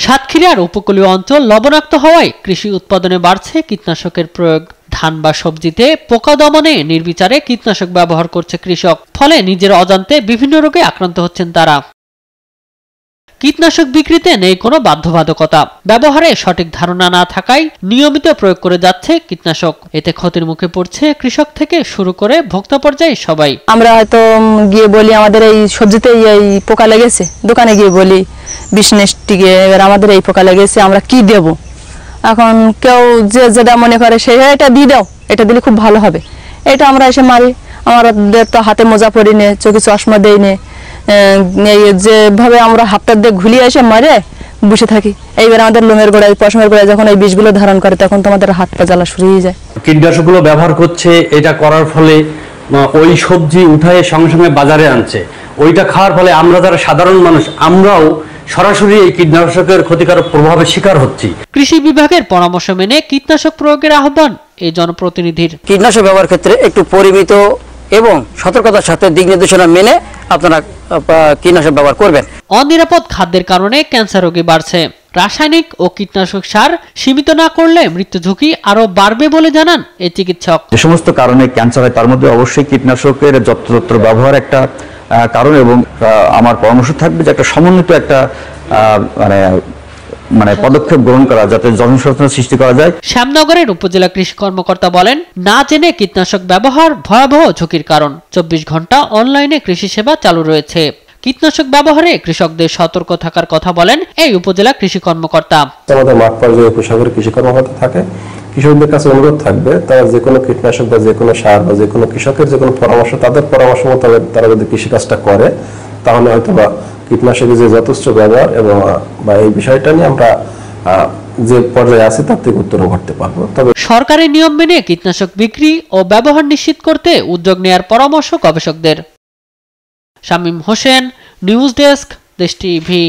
সাতক্ষীরার উপকূলীয় অঞ্চল লবণাক্ত হওয়ায় কৃষি উৎপাদনে বাড়ছে কীটনাশকের প্রয়োগ। ধান বা সবজিতে পোকা দমনে নির্বিচারে কীটনাশক ব্যবহার করছে কৃষক, ফলে নিজের অজান্তে বিভিন্ন রোগে আক্রান্ত হচ্ছেন তারা। কীটনাশক বিক্রিতে নেই কোনো বাধ্যবাধকতা, ব্যবহারে সঠিক ধারণা না থাকায় নিয়মিত প্রয়োগ করে যাচ্ছে কীটনাশক। এতে ক্ষতির মুখে পড়ছে কৃষক থেকে শুরু করে ভোক্তা পর্যায়ে সবাই। আমরা হয়তো গিয়ে বলি আমাদের এই সবজিতে এই পোকা লেগেছে, দোকানে গিয়ে বলি বিজনেসটিকে এবার আমাদের এই পোকা লেগেছে, আমরা কি দেব? এখন কেউ যে যেটা মনে করে সে এটা দিয়ে দাও, এটা দিলে খুব ভালো হবে, এটা আমরা এসে মারি। আমাদের তো হাতে মোজা পরি নে, চোখে চশমা দেই নে, যেভাবে আমরা হাতটা দিয়ে ঘুলিয়ে এসে মারে বসে থাকি। এইবার আমাদের লোমের গোড়ায় পশমের গোড়ায় যখন এই বিষগুলো ধারণ করে তখন তো আমাদের হাত পা জ্বালা শুরু হয়ে যায়। কীটনাশকগুলো ব্যবহার করছে, এটা করার ফলে ওই সবজি উঠায় সঙ্গে সঙ্গে বাজারে আনছে, ওইটা খাওয়ার ফলে আমরা যারা সাধারণ মানুষ আমরাও সরাসরি এই কীটনাশকের ক্ষতিকারক প্রভাবের শিকার হচ্ছি। কৃষি বিভাগের পরামর্শ মেনে কীটনাশক প্রয়োগের আহ্বান এই জনপ্রতিনিধির। কীটনাশক ব্যবহার ক্ষেত্রে একটু পরিমিত এবং সতর্কতার সাথে দিক নির্দেশনা মেনে আপনারা কীটনাশক ব্যবহার করবেন। অনিরাপদ খাদ্যের কারণে ক্যান্সার রোগী বাড়ছে। রাসায়নিক ও কীটনাশক সার সীমিত না করলে মৃত্যু ঝুঁকি আরো বাড়বে বলে জানান এই চিকিৎসক। যে সমস্ত কারণে ক্যান্সার হয় তার মধ্যে অবশ্যই কীটনাশকের যত্রতত্র ব্যবহার একটা কারণ, এবং আমার পরামর্শ থাকবে যে একটা সমন্বিত একটা মানে পদক্ষেপ গ্রহণ করা, যাতে জনসচেতনতা সৃষ্টি করা যায়। শ্যামনগরের উপজেলা কৃষি কর্মকর্তা বলেন, না জেনে কীটনাশক ব্যবহার ভয়াবহ ঝুঁকির কারণ। 24 ঘন্টা অনলাইনে কৃষি সেবা চালু রয়েছে। কীটনাশক ব্যবহারে কৃষকদের সতর্ক থাকার কথা বলেন এই উপজেলা কৃষি কর্মকর্তা। আমাদের মাঠ পর্যায়ে উপসাগরের কৃষি কর্মকর্তা থাকে, কৃষকদের কাছে অনুরোধ থাকবে তারা যে কোনো কীটনাশক বা যে কোনো সার বা যে কোনো কৃষকের যে কোনো পরামর্শ, তাদের পরামর্শ মোতাবেক তারা যদি কৃষিকাজটা করে তাহলে হয়তো বা কীটনাশকের যে যথেষ্ট ব্যবহার এবং বা এই বিষয়টা নিয়ে আমরা যে পর্যায়ে আছি তার থেকে উত্তরণ করতে পারবো। তবে সরকারি নিয়ম মেনে কীটনাশক বিক্রি ও ব্যবহার নিশ্চিত করতে উদ্যোগ নেয়ার পরামর্শ গবেষকদের। শামীম হোসেন, নিউজ ডেস্ক, দেশ টিভি।